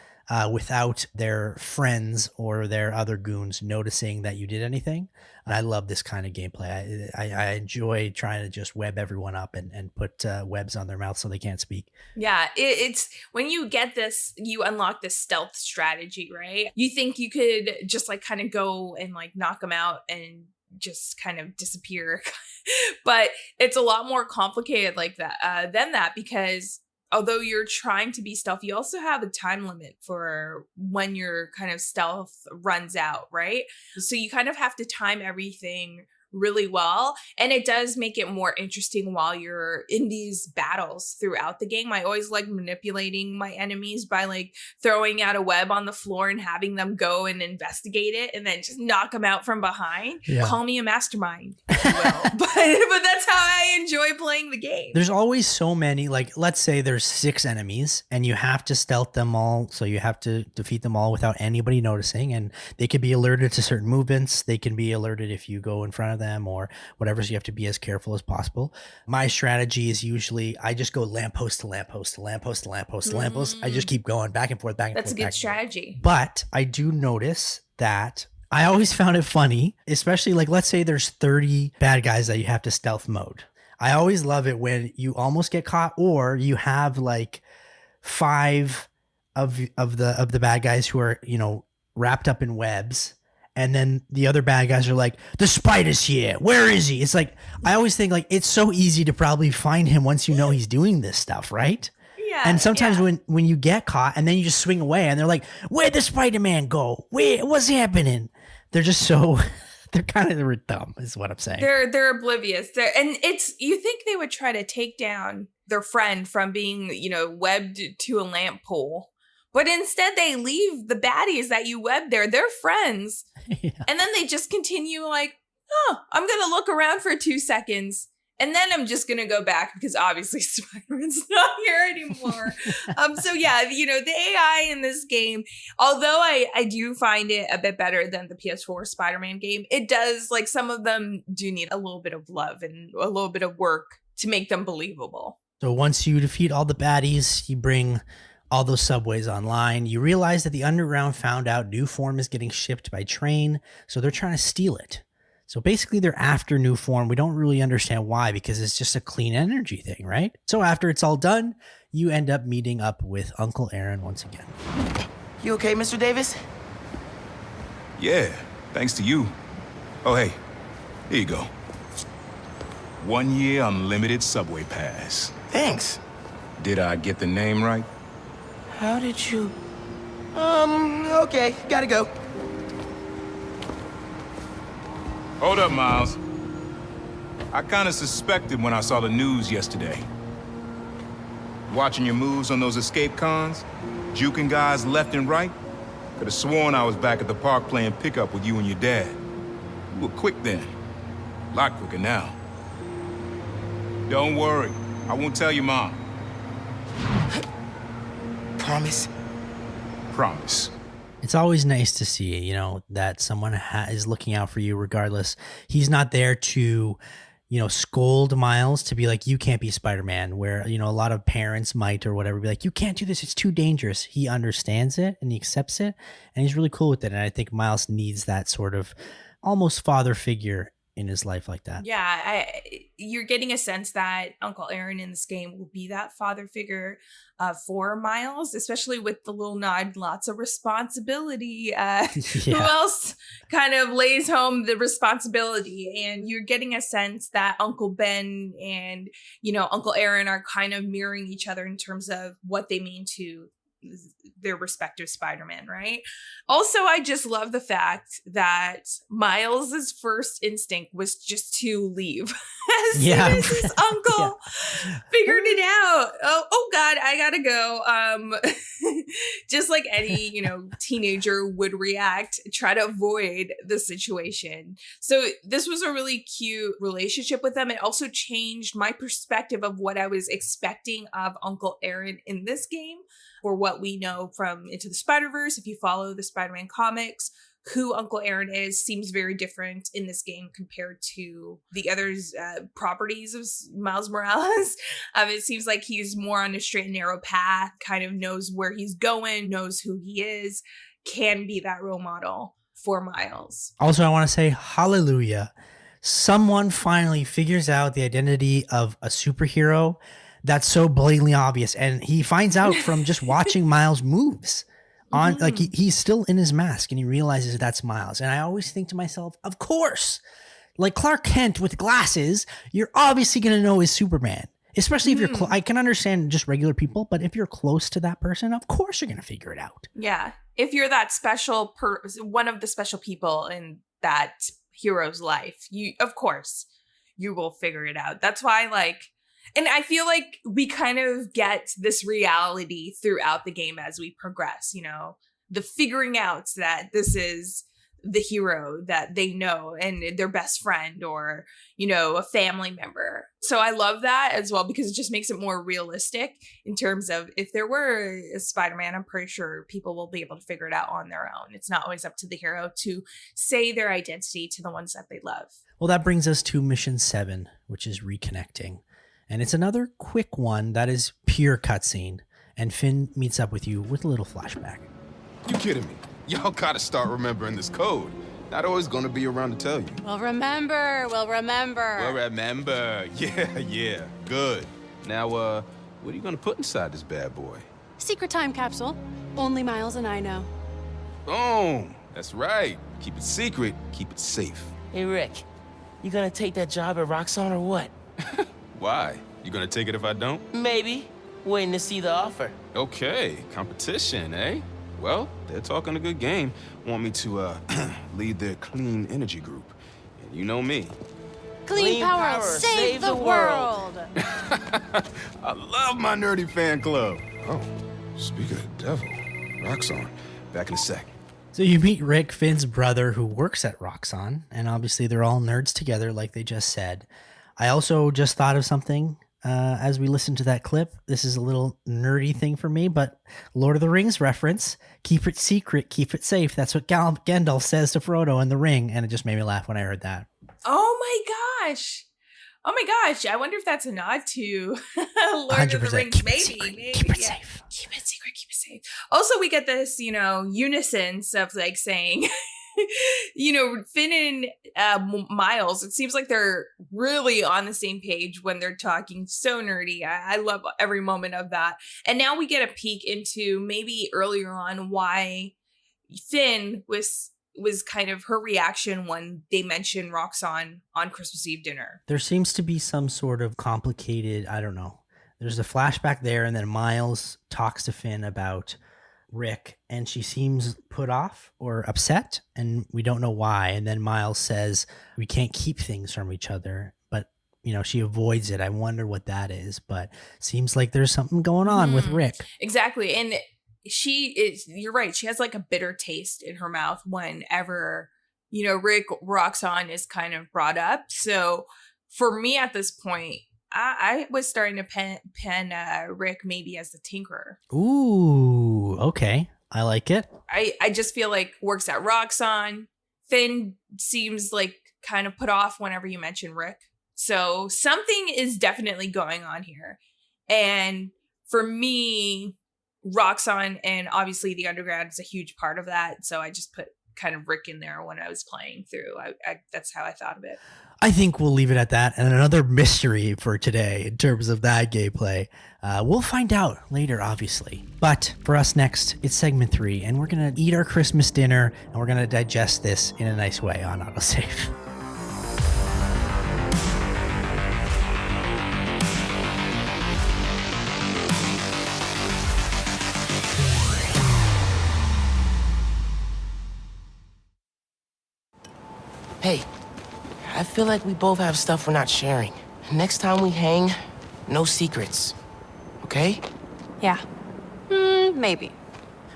without their friends or their other goons noticing that you did anything. And I love this kind of gameplay. I enjoy trying to just web everyone up and put webs on their mouth so they can't speak. Yeah, it's when you get this, you unlock this stealth strategy, right? You think you could just like kind of go and like knock them out and just kind of disappear. But it's a lot more complicated like that than that, because although you're trying to be stealth, you also have a time limit for when your kind of stealth runs out, right? So you kind of have to time everything really well. And it does make it more interesting while you're in these battles throughout the game. I always like manipulating my enemies by like throwing out a web on the floor and having them go and investigate it and then just knock them out from behind. Yeah. Call me a mastermind, if you will. but that's how I enjoy playing the game. There's always so many, like let's say there's 6 enemies and you have to stealth them all. So you have to defeat them all without anybody noticing. And they could be alerted to certain movements. They can be alerted if you go in front of them or whatever, so you have to be as careful as possible. My strategy is usually I just go lamppost to lamppost to lamppost to lamppost to lamppost. I just keep going back and forth, back and forth. That's a good strategy. But I do notice that I always found it funny, especially like let's say there's 30 bad guys that you have to stealth mode. I always love it when you almost get caught or you have like 5 of the bad guys who are, you know, wrapped up in webs. And then the other bad guys are like, the spider's here. Where is he? It's like, I always think like, it's so easy to probably find him once you know he's doing this stuff, right? Yeah. And sometimes when you get caught and then you just swing away and they're like, where'd the Spider-Man go? What's happening? They're just so, they're kind of dumb is what I'm saying. They're oblivious. And it's, you think they would try to take down their friend from being, you know, webbed to a lamp pole. But instead, they leave the baddies that you webbed there. They're friends. Yeah. And then they just continue like, oh, I'm going to look around for 2 seconds. And then I'm just going to go back because obviously Spider-Man's not here anymore. So yeah, you know, the AI in this game, although I do find it a bit better than the PS4 Spider-Man game, it does, like some of them do need a little bit of love and a little bit of work to make them believable. So once you defeat all the baddies, you bring all those subways online. You realize that the underground found out new form is getting shipped by train, so they're trying to steal it. So basically they're after new form. We don't really understand why because it's just a clean energy thing, right? So after it's all done, you end up meeting up with Uncle Aaron once again. You okay, Mr. Davis? Yeah, thanks to you. Oh, hey, here you go. 1 year unlimited subway pass. Thanks. Did I get the name right? How did you... Okay, gotta go. Hold up, Miles. I kinda suspected when I saw the news yesterday. Watching your moves on those escape cons, juking guys left and right, could've sworn I was back at the park playing pickup with you and your dad. You were quick then. A lot quicker now. Don't worry, I won't tell your mom. Promise? Promise. It's always nice to see, you know, that someone is looking out for you regardless. He's not there to, you know, scold Miles to be like, you can't be Spider-Man, where, you know, a lot of parents might or whatever be like, you can't do this. It's too dangerous. He understands it and he accepts it and he's really cool with it. And I think Miles needs that sort of almost father figure in his life like that. Yeah, you're getting a sense that Uncle Aaron in this game will be that father figure for Miles, especially with the little nod, lots of responsibility. Who else kind of lays home the responsibility? And you're getting a sense that Uncle Ben and, you know, Uncle Aaron are kind of mirroring each other in terms of what they mean to their respective Spider-Man, right? Also, I just love the fact that Miles's first instinct was just to leave as soon as his uncle figured it out. Oh God, I gotta go. Just like any, you know, teenager would react, try to avoid the situation. So this was a really cute relationship with them. It also changed my perspective of what I was expecting of Uncle Aaron in this game. For what we know from Into the Spider-Verse, if you follow the Spider-Man comics, who Uncle Aaron is seems very different in this game compared to the other properties of Miles Morales. It seems like he's more on a straight and narrow path, kind of knows where he's going, knows who he is, can be that role model for Miles. Also, I want to say hallelujah. Someone finally figures out the identity of a superhero that's so blatantly obvious, and he finds out from just watching Miles moves on like he's still in his mask and he realizes that's Miles. And I always think to myself, of course, like Clark Kent with glasses, you're obviously going to know is Superman, especially if you're I can understand just regular people, but if you're close to that person, of course you're going to figure it out. Yeah, if you're that special one of the special people in that hero's life, you of course you will figure it out. That's why, like, and I feel like we kind of get this reality throughout the game as we progress, you know, the figuring out that this is the hero that they know and their best friend or, you know, a family member. So I love that as well because it just makes it more realistic in terms of if there were a Spider-Man, I'm pretty sure people will be able to figure it out on their own. It's not always up to the hero to say their identity to the ones that they love. Well, that brings us to mission 7, which is reconnecting. And it's another quick one that is pure cutscene. And Finn meets up with you with a little flashback. You kidding me? Y'all gotta start remembering this code. Not always gonna be around to tell you. We'll remember. We'll remember. Yeah. Good. Now, what are you gonna put inside this bad boy? Secret time capsule. Only Miles and I know. Boom. That's right. Keep it secret. Keep it safe. Hey, Rick, you gonna take that job at Roxxon or what? Why? You gonna take it if I don't? Maybe. Waiting to see the offer. Okay, competition, eh? Well, they're talking a good game. Want me to lead their clean energy group. And you know me. Clean power, save the world. I love my nerdy fan club. Oh, speaking of the devil, Roxxon. Back in a sec. So you meet Rick, Finn's brother, who works at Roxxon, and obviously they're all nerds together, like they just said. I also just thought of something as we listened to that clip. This is a little nerdy thing for me, but Lord of the Rings reference. Keep it secret, keep it safe. That's what Gandalf says to Frodo in The Ring, and it just made me laugh when I heard that. Oh my gosh. I wonder if that's a nod to Lord of the Rings. Maybe. Keep it safe. Keep it secret, keep it safe. Also, we get this, you know, unison of like saying, you know, Finn and Miles, it seems like they're really on the same page when they're talking. So nerdy. I love every moment of that. And now we get a peek into maybe earlier on why Finn was kind of her reaction when they mentioned Roxxon on Christmas Eve dinner. There seems to be some sort of complicated, I don't know, There's a flashback there, and then Miles talks to Finn about Rick, and she seems put off or upset, and we don't know why. And then Miles says, we can't keep things from each other, but she avoids it. I wonder what that is, but seems like there's something going on with Rick. Exactly. And you're right. She has like a bitter taste in her mouth whenever, Rick Roxanne is kind of brought up. So for me at this point, I was starting to pen Rick maybe as the Tinkerer. Ooh, okay. I like it. I just feel like works at Roxanne. Finn seems like kind of put off whenever you mention Rick. So something is definitely going on here. And for me, Roxanne and obviously the Underground is a huge part of that. So I just put kind of Rick in there when I was playing through. That's how I thought of it. I think we'll leave it at that. And another mystery for today in terms of that gameplay. We'll find out later, obviously. But for us next, it's segment 3, and we're going to eat our Christmas dinner, and we're going to digest this in a nice way on AutoSave. Hey, I feel like we both have stuff we're not sharing. Next time we hang, no secrets. Okay? Yeah. Maybe.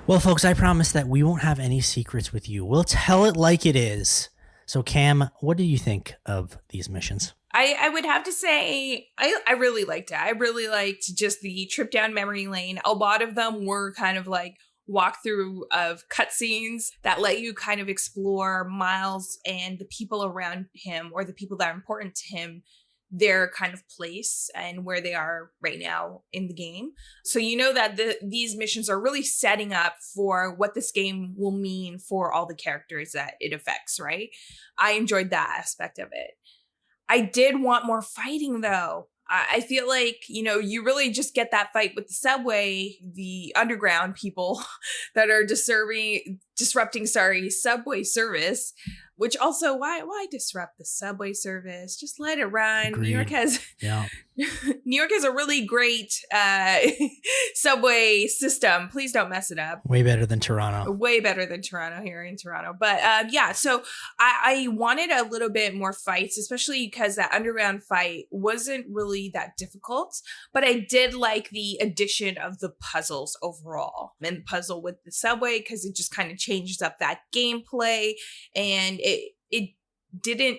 Well, folks, I promise that we won't have any secrets with you. We'll tell it like it is. So, Cam, what do you think of these missions? I would have to say I really liked it. I really liked just the trip down memory lane. A lot of them were kind of like walkthrough of cutscenes that let you kind of explore Miles and the people around him, or the people that are important to him, their kind of place and where they are right now in the game. So that these missions are really setting up for what this game will mean for all the characters that it affects, right? I enjoyed that aspect of it. I did want more fighting though. I feel like, you really just get that fight with the subway, the underground people that are disrupting subway service, which also, why disrupt the subway service? Just let it run. Agreed. New York has a really great subway system. Please don't mess it up. Way better than Toronto. Way better than Toronto here in Toronto. But so I wanted a little bit more fights, especially because that underground fight wasn't really that difficult. But I did like the addition of the puzzles overall, and the puzzle with the subway, because it just kind of changes up that gameplay. And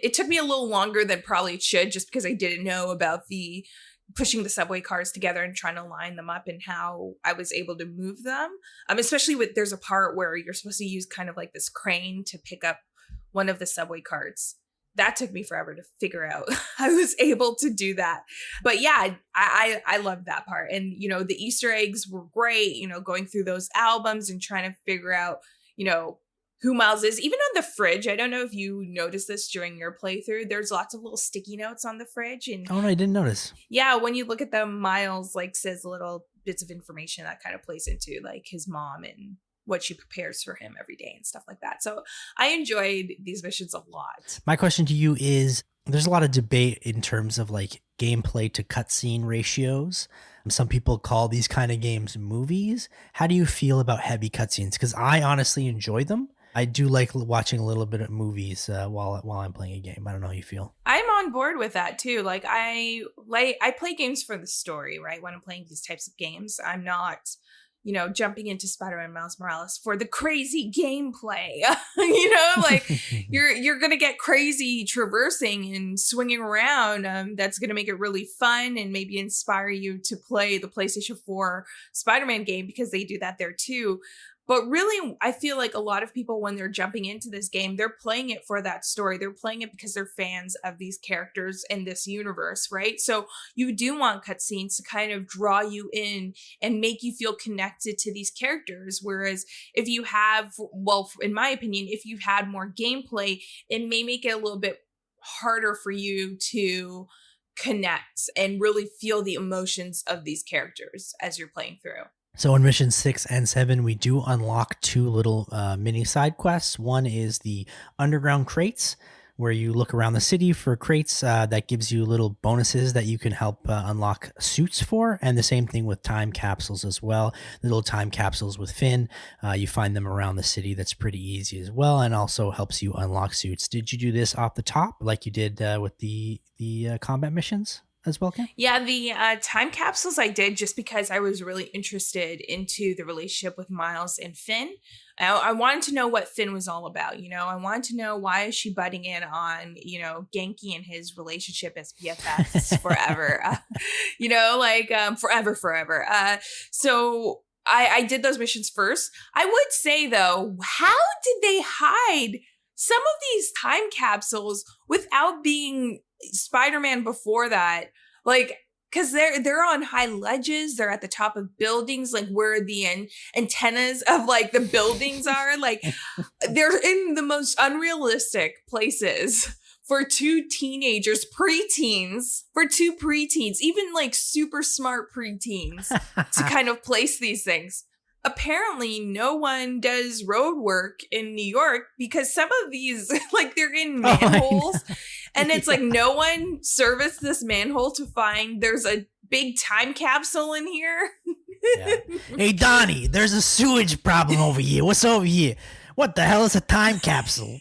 it took me a little longer than probably it should, just because I didn't know about the pushing the subway cars together and trying to line them up and how I was able to move them. Especially there's a part where you're supposed to use kind of like this crane to pick up one of the subway carts. That took me forever to figure out. I was able to do that. But yeah, I loved that part. And, the Easter eggs were great, going through those albums and trying to figure out, who Miles is. Even on the fridge, I don't know if you noticed this during your playthrough, there's lots of little sticky notes on the fridge. And oh, no, I didn't notice. Yeah, when you look at them, Miles says little bits of information that kind of plays into his mom and what she prepares for him every day and stuff like that. So I enjoyed these missions a lot. My question to you is, there's a lot of debate in terms of gameplay to cutscene ratios. Some people call these kind of games movies. How do you feel about heavy cutscenes? Because I honestly enjoy them. I do like watching a little bit of movies while I'm playing a game. I don't know how you feel. I'm on board with that too. I play games for the story, right? When I'm playing these types of games, I'm not, jumping into Spider-Man Miles Morales for the crazy gameplay. You're gonna get crazy traversing and swinging around. That's gonna make it really fun and maybe inspire you to play the PlayStation 4 Spider-Man game, because they do that there too. But really, I feel like a lot of people, when they're jumping into this game, they're playing it for that story. They're playing it because they're fans of these characters in this universe, right? So you do want cutscenes to kind of draw you in and make you feel connected to these characters. Whereas if you have, in my opinion, if you've had more gameplay, it may make it a little bit harder for you to connect and really feel the emotions of these characters as you're playing through. So in missions 6 and 7, we do unlock 2 little mini side quests. One is the underground crates, where you look around the city for crates that gives you little bonuses that you can help unlock suits for. And the same thing with time capsules as well. Little time capsules with Finn. You find them around the city. That's pretty easy as well, and also helps you unlock suits. Did you do this off the top like you did with the combat missions as well, Kim? Yeah, the time capsules I did just because I was really interested into the relationship with Miles and Finn. I wanted to know what Finn was all about. You know, I wanted to know, why is she butting in on, you know, Genki and his relationship as BFFs forever? Forever. So I did those missions first. I would say, though, how did they hide some of these time capsules without being Spider-Man before that? Like, because they're on high ledges, they're at the top of buildings, like where the antennas of like the buildings are. Like, they're in the most unrealistic places for two preteens, even like super smart preteens to kind of place these things. Apparently, no one does road work in New York because some of these, like, they're in manholes. And it's like, no one serviced this manhole to find there's a big time capsule in here. Yeah. Hey, Donnie, there's a sewage problem over here. What's over here? What the hell is a time capsule?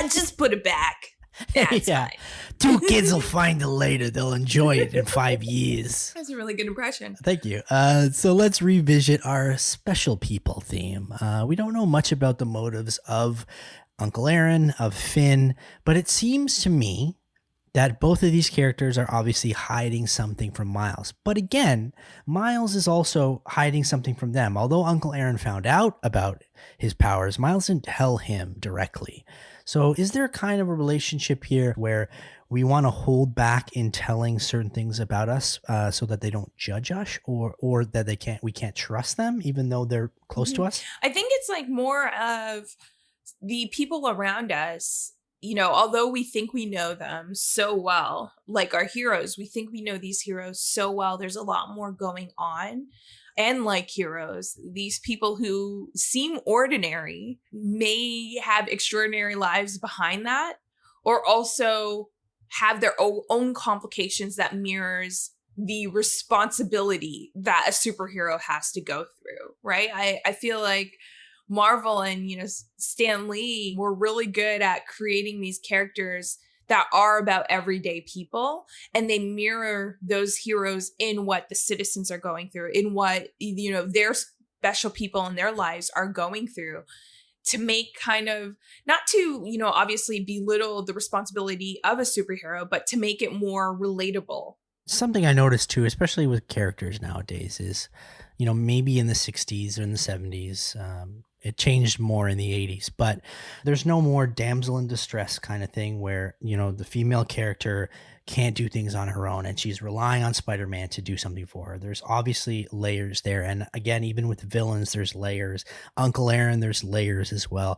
Just put it back. That's fine. 2 kids will find it later. They'll enjoy it in 5 years. That's a really good impression. Thank you. So let's revisit our special people theme. We don't know much about the motives of Uncle Aaron, of Finn, but it seems to me that both of these characters are obviously hiding something from Miles. But again, Miles is also hiding something from them. Although Uncle Aaron found out about his powers, Miles didn't tell him directly. So is there kind of a relationship here where we want to hold back in telling certain things about us so that they don't judge us, or that we can't trust them even though they're close to us? I think it's like more of the people around us. You know, although we think we know them so well, like our heroes, we think we know these heroes so well. There's a lot more going on. And like heroes, these people who seem ordinary may have extraordinary lives behind that, or also have their own complications that mirrors the responsibility that a superhero has to go through, right? I feel like Marvel and, you know, Stan Lee were really good at creating these characters that are about everyday people, and they mirror those heroes in what the citizens are going through, in what, you know, their special people in their lives are going through, to make kind of, not to, you know, obviously belittle the responsibility of a superhero, but to make it more relatable. Something I noticed too, especially with characters nowadays, is, you know, maybe in the 60s or in the 70s, it changed more in the 80s, but there's no more damsel in distress kind of thing where, you know, the female character can't do things on her own and she's relying on Spider-Man to do something for her. There's obviously layers there. And again, even with villains, there's layers. Uncle Aaron, there's layers as well.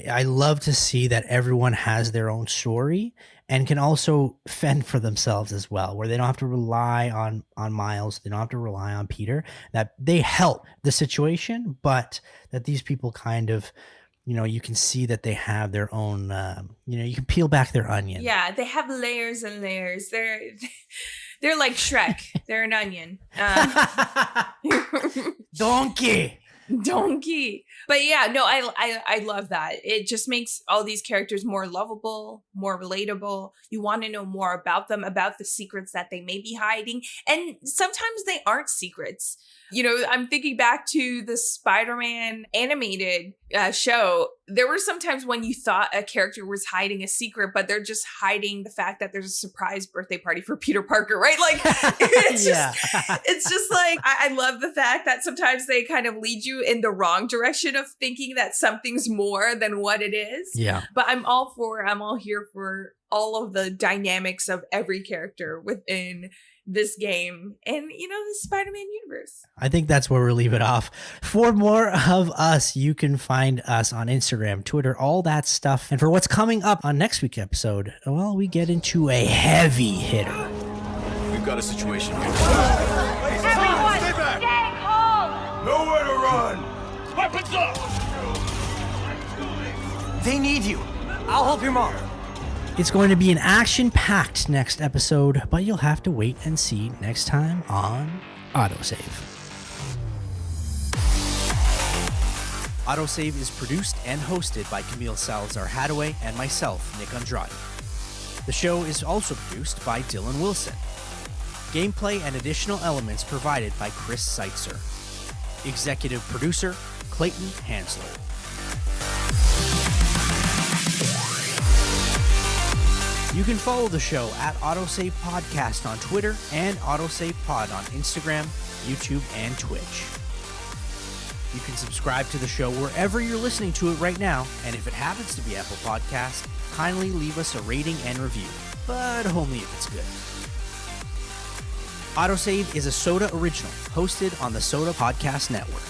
I love to see that everyone has their own story and can also fend for themselves as well, where they don't have to rely on Miles, they don't have to rely on Peter, that they help the situation, but that these people kind of, you know, you can see that they have their own, you know, you can peel back their onion. Yeah, they have layers and layers. They're like Shrek. They're an onion. Donkey. But yeah, no, I love that. It just makes all these characters more lovable, more relatable. You want to know more about them, about the secrets that they may be hiding. And sometimes they aren't secrets. You know, I'm thinking back to the Spider-Man animated show. There were some times when you thought a character was hiding a secret, but they're just hiding the fact that there's a surprise birthday party for Peter Parker, right? Like, it's just like, I love the fact that sometimes they kind of lead you in the wrong direction of thinking that something's more than what it is. Yeah. But I'm all here for all of the dynamics of every character within this game and, you know, the Spider-Man universe. I think that's where we'll leave it off. For more of us, you can find us on Instagram, Twitter, all that stuff. And for what's coming up on next week's episode, well, we get into a heavy hitter. We've got a situation here. Everyone, stay calm! Nowhere to run! Weapons up! They need you. I'll help your mom. It's going to be an action-packed next episode, but you'll have to wait and see next time on AutoSave. AutoSave is produced and hosted by Camille Salazar-Hadaway and myself, Nick Andrade. The show is also produced by Dylan Wilson. Gameplay and additional elements provided by Chris Seitzer. Executive producer, Clayton Hansler. You can follow the show at AutoSave Podcast on Twitter and AutoSave Pod on Instagram, YouTube, and Twitch. You can subscribe to the show wherever you're listening to it right now, and if it happens to be Apple Podcast, kindly leave us a rating and review, but only if it's good. AutoSave is a Soda original, hosted on the Soda Podcast Network.